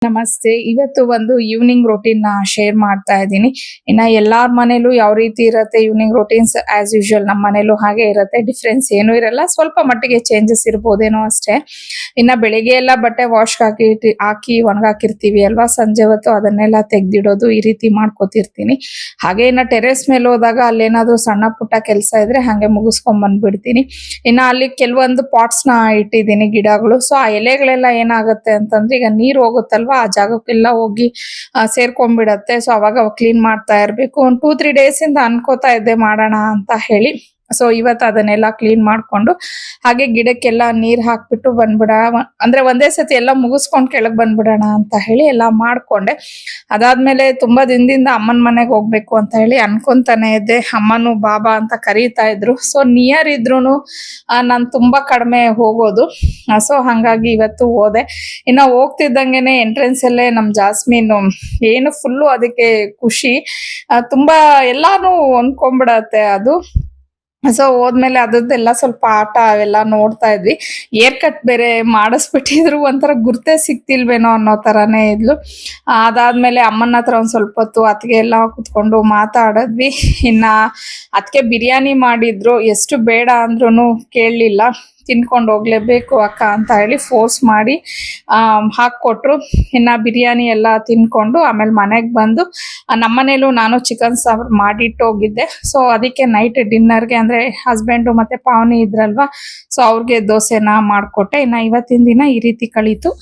ನಮಸ್ತೆ. ಇವತ್ತು ಒಂದು ಈವ್ನಿಂಗ್ ರೂಟೀನ್ ಶೇರ್ ಮಾಡ್ತಾ ಇದ್ದೀನಿ. ಇನ್ನ ಎಲ್ಲಾರ ಮನೇಲೂ ಯಾವ ರೀತಿ ಇರತ್ತೆ ಈವ್ನಿಂಗ್ ರೂಟೀನ್ಸ್ ಆಸ್ ಯೂಶುವಲ್ ನಮ್ಮ ಮನೇಲೂ ಹಾಗೆ ಇರತ್ತೆ. ಡಿಫ್ರೆನ್ಸ್ ಏನೂ ಇರಲ್ಲ. ಸ್ವಲ್ಪ ಮಟ್ಟಿಗೆ ಚೇಂಜಸ್ ಇರ್ಬೋದೇನೋ ಅಷ್ಟೇ. ಇನ್ನ ಬೆಳಿಗ್ಗೆ ಎಲ್ಲ ಬಟ್ಟೆ ವಾಶ್ ಹಾಕಿ ಒಣಗಾಕಿರ್ತೀವಿ ಅಲ್ವಾ, ಸಂಜೆ ಹೊತ್ತು ಅದನ್ನೆಲ್ಲ ತೆಗ್ದಿಡೋದು ಈ ರೀತಿ ಮಾಡ್ಕೋತಿರ್ತೀನಿ. ಹಾಗೆ ಇನ್ನ ಟೆರೆಸ್ ಮೇಲೆ ಹೋದಾಗ ಅಲ್ಲೇನಾದ್ರೂ ಸಣ್ಣ ಪುಟ್ಟ ಕೆಲಸ ಇದ್ರೆ ಹಾಗೆ ಮುಗಿಸ್ಕೊಂಡ್ ಬಂದ್ಬಿಡ್ತೀನಿ. ಇನ್ನ ಅಲ್ಲಿ ಕೆಲವೊಂದು ಪಾಟ್ಸ್ ನ ಇಟ್ಟಿದ್ದೀನಿ ಗಿಡಗಳು. ಸೊ ಆ ಎಲೆಗಳೆಲ್ಲ ಏನಾಗುತ್ತೆ ಅಂತಂದ್ರೆ ಈಗ ನೀರ್ ಹೋಗುತ್ತಲ್ವಾ, ಆ ಜಾಗಕ್ಕೆಲ್ಲ ಹೋಗಿ ಸೇರ್ಕೊಂಡ್ಬಿಡತ್ತೆ. ಸೊ ಅವಾಗ ಕ್ಲೀನ್ ಮಾಡ್ತಾ ಇರ್ಬೇಕು. ಒಂದು 2-3 ಡೇಸ್ ಇಂದ ಅನ್ಕೋತಾ ಇದ್ದೆ ಮಾಡೋಣ ಅಂತ ಹೇಳಿ. ಸೊ ಇವತ್ತು ಅದನ್ನೆಲ್ಲ ಕ್ಲೀನ್ ಮಾಡ್ಕೊಂಡು ಹಾಗೆ ಗಿಡಕ್ಕೆಲ್ಲ ನೀರ್ ಹಾಕ್ಬಿಟ್ಟು ಅಂದ್ರೆ ಒಂದೇ ಸತಿ ಎಲ್ಲ ಮುಗಿಸ್ಕೊಂಡ್ ಕೆಳಗ್ ಬಂದ್ಬಿಡೋಣ ಅಂತ ಹೇಳಿ ಎಲ್ಲ ಮಾಡ್ಕೊಂಡೆ. ಅದಾದ್ಮೇಲೆ ತುಂಬಾ ದಿನದಿಂದ ಅಮ್ಮನ ಮನೆಗೆ ಹೋಗ್ಬೇಕು ಅಂತ ಹೇಳಿ ಅನ್ಕೊಂತಾನೆ ಇದ್ದೆ. ಅಮ್ಮನು ಬಾಬಾ ಅಂತ ಕರೀತಾ ಇದ್ರು. ಸೊ ನಿಯರ್ ಇದ್ರುನು ನಾನ್ ತುಂಬಾ ಕಡಿಮೆ ಹೋಗೋದು. ಸೊ ಹಂಗಾಗಿ ಇವತ್ತು ಹೋದೆ. ಇನ್ನ ಹೋಗ್ತಿದ್ದಂಗೆನೆ ಎಂಟ್ರೆನ್ಸ್ ಅಲ್ಲೇ ನಮ್ ಜಾಸ್ಮಿನ್ ಏನು ಫುಲ್ಲು ಅದಕ್ಕೆ ಖುಷಿ. ತುಂಬಾ ಎಲ್ಲಾನು ಹೊಂದ್ಕೊಂಡ್ಬಿಡತ್ತೆ ಅದು. ಸೊ ಹೋದ್ಮೇಲೆ ಅದದ್ದೆಲ್ಲ ಸ್ವಲ್ಪ ಆಟ ಅವೆಲ್ಲ ನೋಡ್ತಾ ಇದ್ವಿ. ಏರ್ ಕಟ್ ಬೇರೆ ಮಾಡಿಸ್ಬಿಟ್ಟಿದ್ರು, ಒಂಥರ ಗುರ್ತೇ ಸಿಕ್ತಿಲ್ವೇನೋ ಅನ್ನೋ ತರಾನೇ ಇದ್ಲು. ಅದಾದ್ಮೇಲೆ ಅಮ್ಮನ ಹತ್ರ ಒಂದ್ ಸ್ವಲ್ಪ ಹೊತ್ತು ಅತ್ತಿಗೆ ಎಲ್ಲ ಕುತ್ಕೊಂಡು ಮಾತಾಡಿದ್ವಿ. ಇನ್ನ ಅತ್ತಿಗೆ ಬಿರಿಯಾನಿ ಮಾಡಿದ್ರು. ಎಷ್ಟು ಬೇಡ ಅಂದ್ರೂ ಕೇಳಲಿಲ್ಲ. ತಿನ್ಕೊಂಡು ಹೋಗ್ಲೇಬೇಕು ಅಕ್ಕ ಅಂತ ಹೇಳಿ ಫೋರ್ಸ್ ಮಾಡಿ ಹಾಕ್ಕೊಟ್ರು. ಇನ್ನ ಬಿರಿಯಾನಿ ಎಲ್ಲ ತಿನ್ಕೊಂಡು ಆಮೇಲೆ ಮನೆಗೆ ಬಂದು ನಮ್ಮನೇಲೂ ನಾನು ಚಿಕನ್ ಸಾಂಬಾರ್ ಮಾಡಿಟ್ಟು ಹೋಗಿದ್ದೆ. ಸೊ ಅದಕ್ಕೆ ನೈಟ್ ಡಿನ್ನರ್ಗೆ ಅಂದ್ರೆ ಹಸ್ಬೆಂಡು ಮತ್ತೆ ಪಾವನಿ ಇದ್ರಲ್ವಾ, ಸೊ ಅವ್ರಿಗೆ ದೋಸೆನ ಮಾಡ್ಕೊಟ್ಟೆ. ಇನ್ನ ಇವತ್ತಿನ ದಿನ ಈ ರೀತಿ ಕಳೀತು.